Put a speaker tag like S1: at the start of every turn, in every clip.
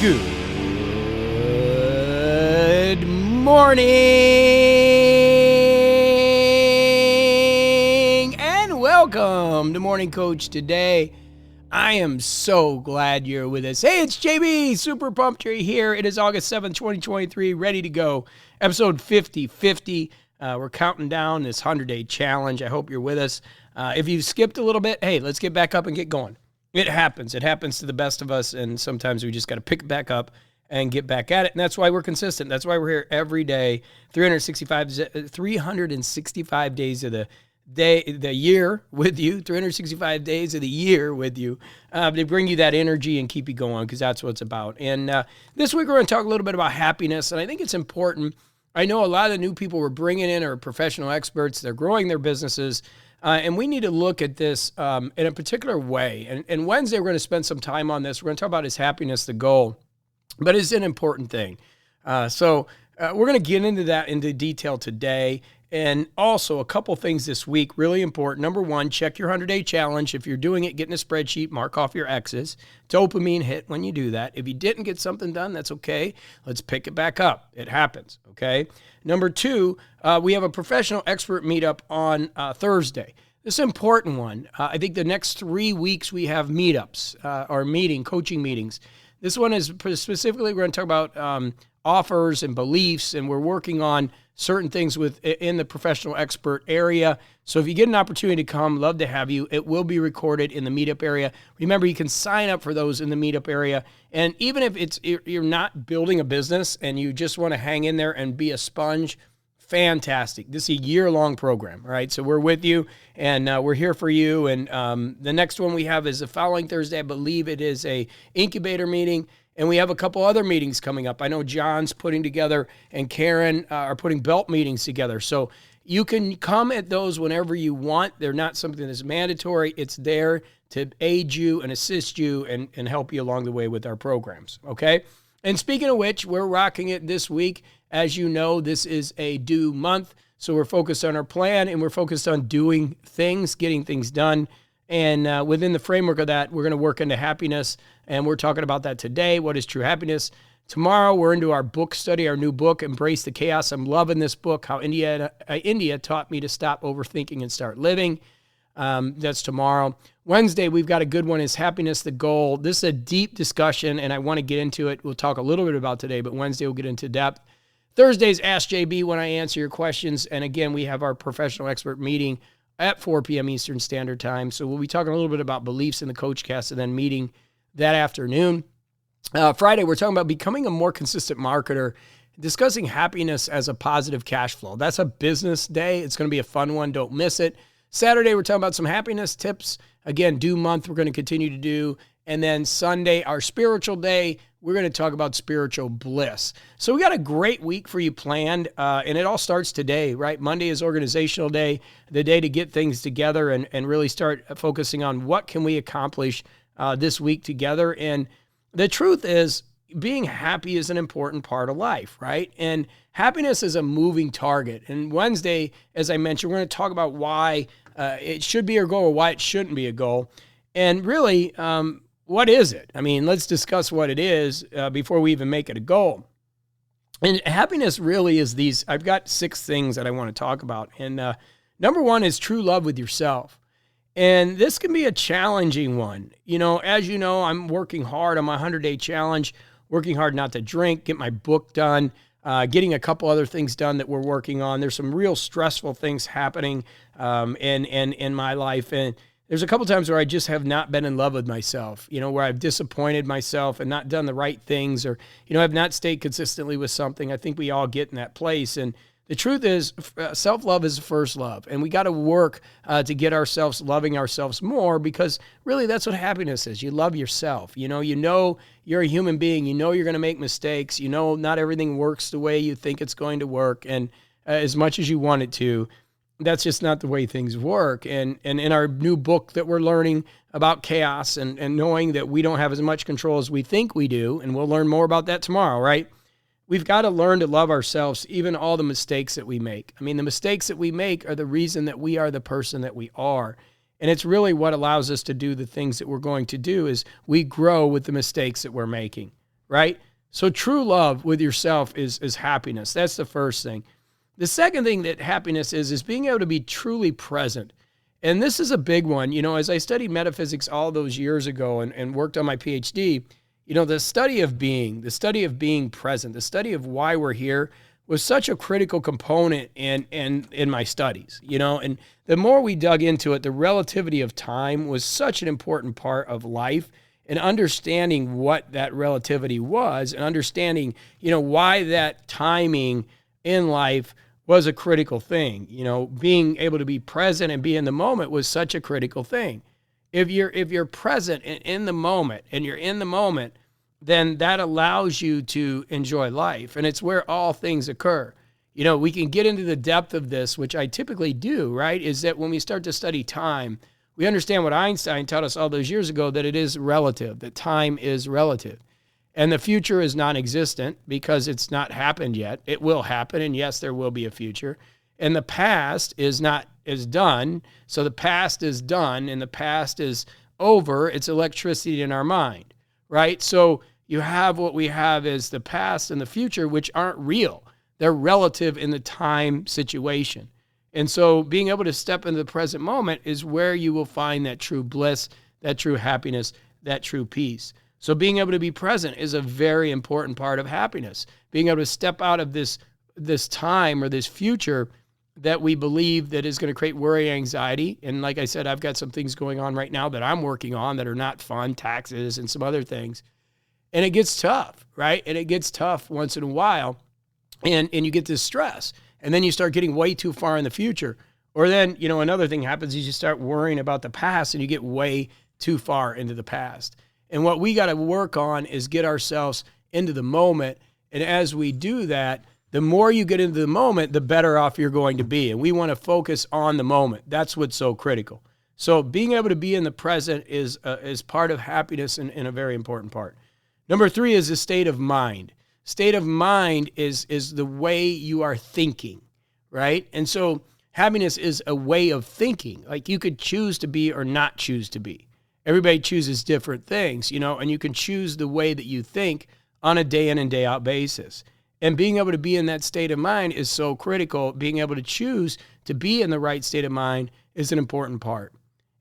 S1: Good morning and welcome to Morning Coach Today. I am so glad you're with us. Hey, it's JB, super pumped you're here. It is August 7th, 2023, ready to go. Episode 50. We're counting down this 100-day challenge. I hope you're with us. If you've skipped a little bit, hey, let's get back up and get going. It happens. It happens to the best of us, and sometimes we just got to pick it back up and get back at it, and that's why we're consistent. That's why we're here every day, 365 days of the year with you, 365 days of the year with you, to bring you that energy and keep you going, because that's what it's about. And this week we're going to talk a little bit about happiness, and I think it's important. I know a lot of the new people we're bringing in are professional experts. They're growing their businesses. And we need to look at this in a particular way. And Wednesday, we're going to spend some time on this. We're going to talk about is happiness the goal, but it's an important thing. So we're going to get into that into detail today. And also a couple things this week, really important. Number one, check your 100-day challenge. If you're doing it, get in a spreadsheet, mark off your X's. Dopamine hit when you do that. If you didn't get something done, that's okay. Let's pick it back up. It happens, okay? Number two, we have a professional expert meetup on Thursday. This is an important one. I think the next 3 weeks we have meetups, coaching meetings. This one is specifically, we're going to talk about offers and beliefs, and we're working on certain things in the professional expert area. So if you get an opportunity to come, love to have you. It will be recorded in the meetup area. Remember, you can sign up for those in the meetup area. And even if you're not building a business and you just want to hang in there and be a sponge, fantastic. This is a year-long program, all right? So we're with you, and we're here for you. And the next one we have is the following Thursday. I believe it is a incubator meeting. And we have a couple other meetings coming up. I know John's putting together and Karen are putting belt meetings together. So you can come at those whenever you want. They're not something that's mandatory. It's there to aid you and assist you and help you along the way with our programs, okay? And speaking of which, we're rocking it this week. As you know, this is a due month. So we're focused on our plan and we're focused on doing things, getting things done. And within the framework of that, we're going to work into happiness, and we're talking about that today. What is true happiness? Tomorrow, we're into our book study, our new book, Embrace the Chaos. I'm loving this book, How India Taught Me to Stop Overthinking and Start Living. That's tomorrow. Wednesday, we've got a good one, Is Happiness the Goal? This is a deep discussion, and I want to get into it. We'll talk a little bit about today, but Wednesday, we'll get into depth. Thursday's Ask JB, when I answer your questions. And again, we have our professional expert meeting at 4 p.m. Eastern Standard Time. So we'll be talking a little bit about beliefs in the CoachCast and then meeting that afternoon. Friday, we're talking about becoming a more consistent marketer, discussing happiness as a positive cash flow. That's a business day. It's going to be a fun one. Don't miss it. Saturday, we're talking about some happiness tips. Again, due month, we're going to continue to do. And then Sunday, our spiritual day, we're going to talk about spiritual bliss. So we got a great week for you planned, and it all starts today, right? Monday is organizational day, the day to get things together and really start focusing on what can we accomplish this week together. And the truth is, being happy is an important part of life, right? And happiness is a moving target. And Wednesday, as I mentioned, we're going to talk about why it should be a goal or why it shouldn't be a goal. And really, what is it? I mean, let's discuss what it is before we even make it a goal. And happiness really is these. I've got 6 things that I want to talk about. And number one is true love with yourself. And this can be a challenging one. You know, as you know, I'm working hard on my 100-day challenge, working hard not to drink, get my book done, getting a couple other things done that we're working on. There's some real stressful things happening in my life. And there's a couple times where I just have not been in love with myself, you know, where I've disappointed myself and not done the right things, or, you know, I've not stayed consistently with something. I think we all get in that place. And the truth is, self-love is the first love. And we got to work to get ourselves loving ourselves more, because really that's what happiness is. You love yourself. You know you're a human being. You know you're going to make mistakes. You know not everything works the way you think it's going to work. And as much as you want it to, that's just not the way things work. And in our new book that we're learning about chaos and knowing that we don't have as much control as we think we do, and we'll learn more about that tomorrow, right? We've got to learn to love ourselves, even all the mistakes that we make. I mean, the mistakes that we make are the reason that we are the person that we are. And it's really what allows us to do the things that we're going to do, is we grow with the mistakes that we're making. right? So true love with yourself is happiness. That's the first thing. The second thing that happiness is being able to be truly present. And this is a big one. As I studied metaphysics all those years ago and worked on my PhD, the study of being present, the study of why we're here was such a critical component in my studies, and the more we dug into it, the relativity of time was such an important part of life, and understanding what that relativity was and understanding, why that timing in life was a critical thing. Being able to be present and be in the moment was such a critical thing. If you're present and in the moment and you're in the moment, then that allows you to enjoy life. And it's where all things occur. We can get into the depth of this, which I typically do, right? Is that when we start to study time, we understand what Einstein taught us all those years ago, that it is relative, that time is relative. And the future is non-existent because it's not happened yet. It will happen, and yes, there will be a future. And the past is done, so the past is done, and the past is over. It's electricity in our mind, right? So you have what we have is the past and the future, which aren't real. They're relative in the time situation. And so being able to step into the present moment is where you will find that true bliss, that true happiness, that true peace. So being able to be present is a very important part of happiness. Being able to step out of this time or this future that we believe that is going to create worry, anxiety. And like I said, I've got some things going on right now that I'm working on that are not fun, taxes and some other things. And it gets tough, right? And it gets tough once in a while. And you get this stress. And then you start getting way too far in the future. Or then, another thing happens is you start worrying about the past and you get way too far into the past. And what we got to work on is get ourselves into the moment. And as we do that, the more you get into the moment, the better off you're going to be. And we want to focus on the moment. That's what's so critical. So being able to be in the present is part of happiness and a very important part. Number 3 is the state of mind. State of mind is the way you are thinking, right? And so happiness is a way of thinking. Like you could choose to be or not choose to be. Everybody chooses different things, and you can choose the way that you think on a day in and day out basis. And being able to be in that state of mind is so critical. Being able to choose to be in the right state of mind is an important part.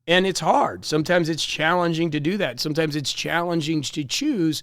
S1: And it's hard. Sometimes it's challenging to do that. Sometimes it's challenging to choose,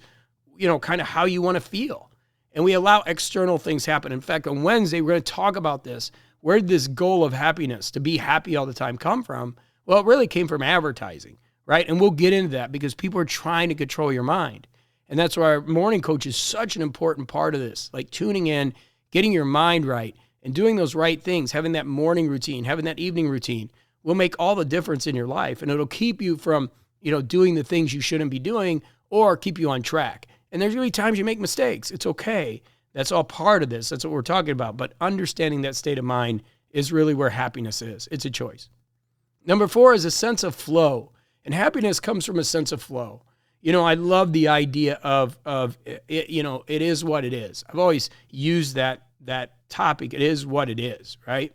S1: kind of how you want to feel. And we allow external things happen. In fact, on Wednesday, we're going to talk about this. Where did this goal of happiness, to be happy all the time, come from? Well, it really came from advertising, right? And we'll get into that because people are trying to control your mind. And that's why our morning coach is such an important part of this, like tuning in, getting your mind right, and doing those right things, having that morning routine, having that evening routine will make all the difference in your life. And it'll keep you from, doing the things you shouldn't be doing or keep you on track. And there's going to be times you make mistakes. It's okay. That's all part of this. That's what we're talking about. But understanding that state of mind is really where happiness is. It's a choice. Number 4 is a sense of flow. And happiness comes from a sense of flow. I love the idea of it, it is what it is. I've always used that topic. It is what it is, right?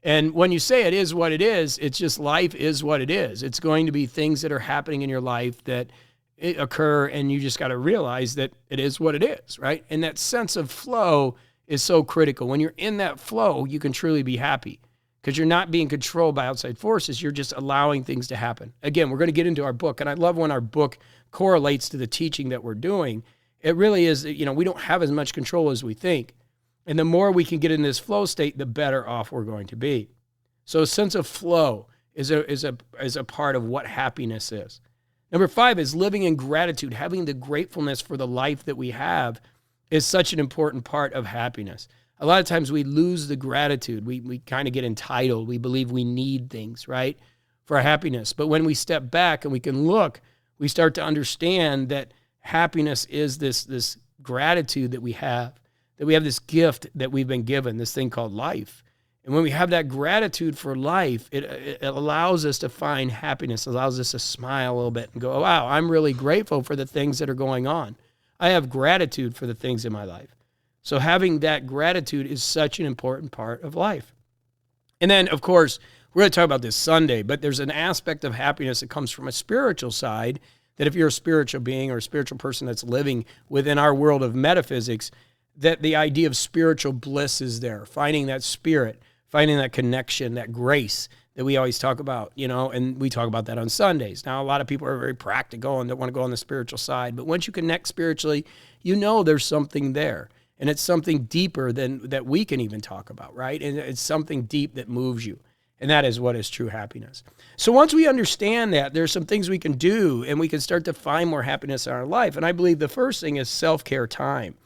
S1: And when you say it is what it is, it's just life is what it is. It's going to be things that are happening in your life that occur, and you just got to realize that it is what it is, right? And that sense of flow is so critical. When you're in that flow, you can truly be happy because you're not being controlled by outside forces. You're just allowing things to happen. Again, we're going to get into our book, and I love when our book correlates to the teaching that we're doing. It really is, we don't have as much control as we think. And the more we can get in this flow state, the better off we're going to be. So a sense of flow is a part of what happiness is. Number 5 is living in gratitude. Having the gratefulness for the life that we have is such an important part of happiness. A lot of times we lose the gratitude. We kind of get entitled. We believe we need things, right, for happiness. But when we step back and we can look, we start to understand that happiness is this gratitude that we have this gift that we've been given, this thing called life. And when we have that gratitude for life, it allows us to find happiness, allows us to smile a little bit and go, wow, I'm really grateful for the things that are going on. I have gratitude for the things in my life. So having that gratitude is such an important part of life. And then, of course, we're going to talk about this Sunday, but there's an aspect of happiness that comes from a spiritual side that if you're a spiritual being or a spiritual person that's living within our world of metaphysics, that the idea of spiritual bliss is there, finding that spirit, finding that connection, that grace that we always talk about, and we talk about that on Sundays. Now, a lot of people are very practical and don't want to go on the spiritual side, but once you connect spiritually, there's something there. And it's something deeper than that we can even talk about, right? And it's something deep that moves you. And that is what is true happiness. So once we understand that, there's some things we can do, and we can start to find more happiness in our life. And I believe the first thing is self-care time.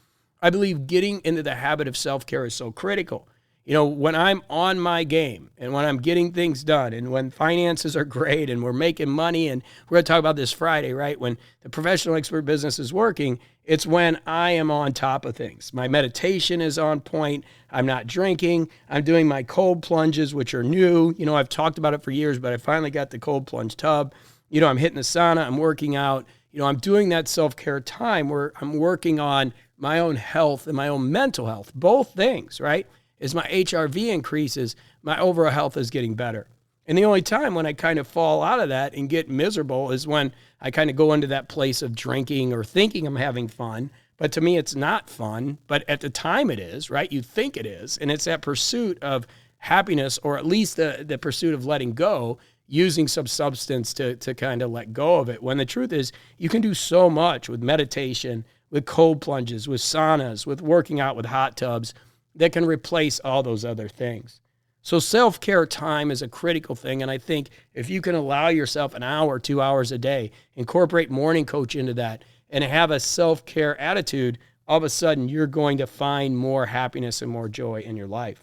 S1: I believe getting into the habit of self-care is so critical. When I'm on my game and when I'm getting things done and when finances are great and we're making money, and we're going to talk about this Friday, right? When the professional expert business is working, it's when I am on top of things. My meditation is on point. I'm not drinking. I'm doing my cold plunges, which are new. I've talked about it for years, but I finally got the cold plunge tub. I'm hitting the sauna. I'm working out. I'm doing that self-care time where I'm working on my own health and my own mental health, both things, right? As my HRV increases, my overall health is getting better. And the only time when I kind of fall out of that and get miserable is when I kind of go into that place of drinking or thinking I'm having fun. But to me, it's not fun. But at the time it is, right? You think it is. And it's that pursuit of happiness, or at least the pursuit of letting go, using some substance to kind of let go of it. When the truth is, you can do so much with meditation, with cold plunges, with saunas, with working out with hot tubs, that can replace all those other things. So self-care time is a critical thing, and I think if you can allow yourself an hour, 2 hours a day, incorporate morning coach into that, and have a self-care attitude, all of a sudden you're going to find more happiness and more joy in your life.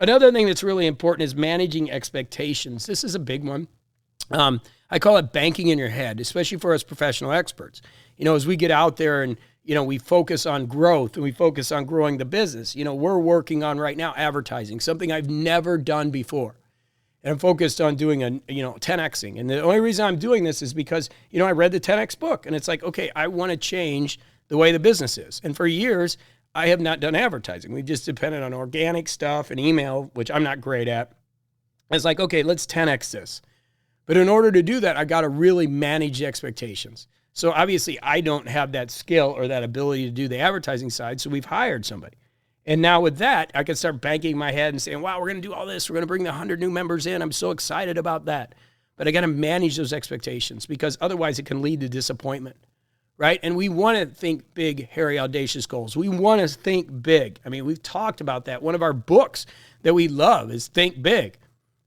S1: Another thing that's really important is managing expectations. This is a big one. I call it banking in your head, especially for us professional experts. As we get out there and we focus on growth and we focus on growing the business. We're working on right now advertising, something I've never done before. And I'm focused on doing 10Xing. And the only reason I'm doing this is because, I read the 10X book, and it's like, okay, I want to change the way the business is. And for years, I have not done advertising. We just depended on organic stuff and email, which I'm not great at. It's like, okay, let's 10X this. But in order to do that, I got to really manage the expectations. So obviously I don't have that skill or that ability to do the advertising side. So we've hired somebody. And now with that, I can start banking my head and saying, wow, we're going to do all this. We're going to bring the 100 new members in. I'm so excited about that. But I got to manage those expectations, because otherwise it can lead to disappointment, right? And we want to think big, hairy, audacious goals. We want to think big. I mean, we've talked about that. One of our books that we love is Think Big.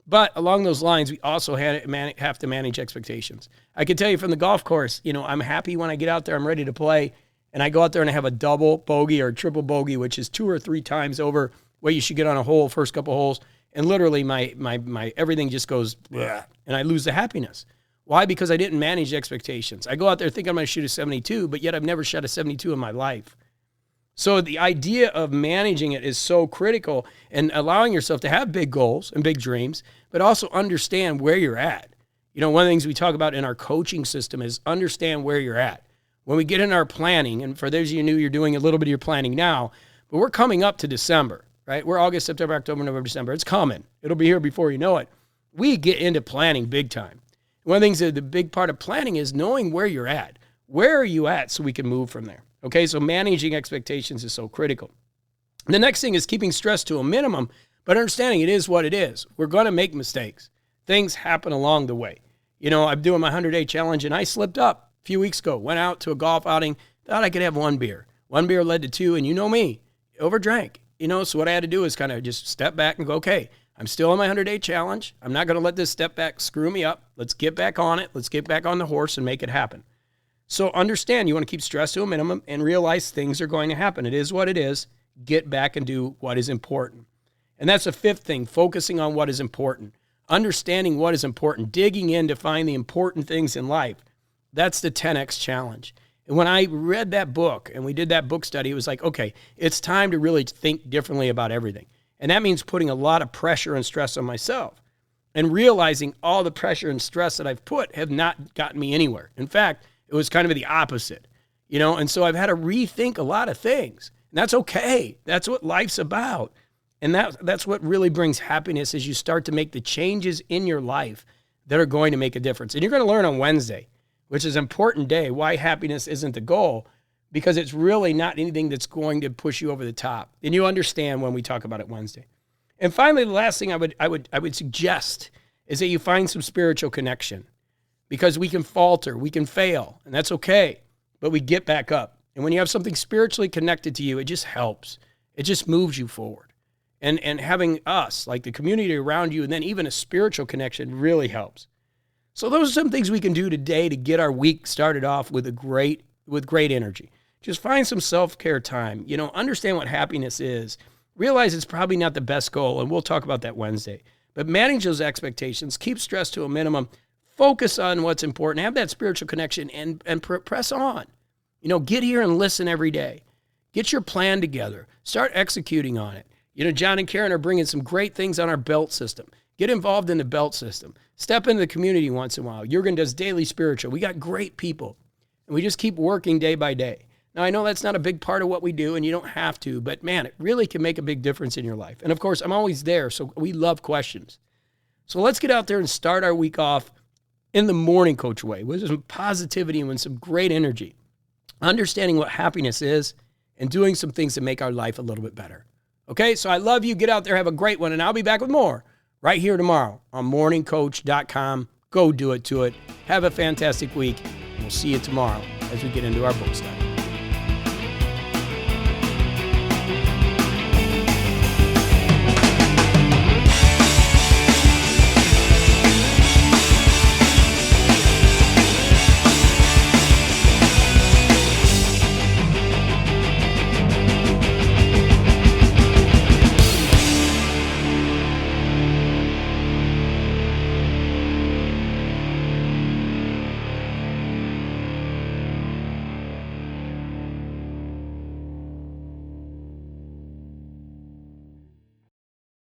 S1: But along those lines, we also have to manage expectations. I can tell you from the golf course, I'm happy when I get out there, I'm ready to play, and I go out there and I have a double bogey or a triple bogey, which is 2 or 3 times over what you should get on a hole, first couple holes, and literally my everything just goes, bleh, and I lose the happiness. Why? Because I didn't manage expectations. I go out there thinking I'm going to shoot a 72, but yet I've never shot a 72 in my life. So the idea of managing it is so critical, and allowing yourself to have big goals and big dreams, but also understand where you're at. One of the things we talk about in our coaching system is understand where you're at. When we get in our planning, and for those of you new, you're doing a little bit of your planning now, but we're coming up to December, right? We're August, September, October, November, December. It's coming. It'll be here before you know it. We get into planning big time. One of the things that the big part of planning is knowing where you're at. Where are you at so we can move from there? Okay, so managing expectations is so critical. The next thing is keeping stress to a minimum, but understanding it is what it is. We're going to make mistakes. Things happen along the way. I'm doing my 100-day challenge, and I slipped up a few weeks ago. Went out to a golf outing, thought I could have 1 beer. 1 beer led to 2, and you know me, overdrank. So what I had to do is kind of just step back and go, okay, I'm still on my 100-day challenge. I'm not going to let this step back screw me up. Let's get back on it. Let's get back on the horse and make it happen. So understand, you want to keep stress to a minimum and realize things are going to happen. It is what it is. Get back and do what is important. And that's the 5th thing, focusing on what is important. Understanding what is important, digging in to find the important things in life. That's the 10X challenge. And when I read that book and we did that book study, it was like, okay, it's time to really think differently about everything. And that means putting a lot of pressure and stress on myself and realizing all the pressure and stress that I've put have not gotten me anywhere. In fact, it was kind of the opposite, and so I've had to rethink a lot of things. And that's okay. That's what life's about. And that's what really brings happiness, as you start to make the changes in your life that are going to make a difference. And you're going to learn on Wednesday. which is an important day. Why happiness isn't the goal, because it's really not anything that's going to push you over the top. And you understand when we talk about it Wednesday. And finally, the last thing I would suggest is that you find some spiritual connection, because we can falter, we can fail, and that's okay, but we get back up. And when you have something spiritually connected to you, it just helps. It just moves you forward. And having us, like the community around you, and then even a spiritual connection really helps. So those are some things we can do today to get our week started off with great energy. Just find some self-care time. Understand what happiness is. Realize it's probably not the best goal, and we'll talk about that Wednesday. But manage those expectations. Keep stress to a minimum. Focus on what's important. Have that spiritual connection and press on. Get here and listen every day. Get your plan together. Start executing on it. John and Karen are bringing some great things on our belt system. Get involved in the belt system. Step into the community once in a while. Jurgen does daily spiritual. We got great people, and we just keep working day by day. Now, I know that's not a big part of what we do, and you don't have to, but man, it really can make a big difference in your life. And of course, I'm always there, so we love questions. So let's get out there and start our week off in the morning coach way, with some positivity and with some great energy, understanding what happiness is and doing some things to make our life a little bit better. Okay, so I love you. Get out there, have a great one, and I'll be back with more right here tomorrow on morningcoach.com. Go do it to it. Have a fantastic week. We'll see you tomorrow as we get into our book study.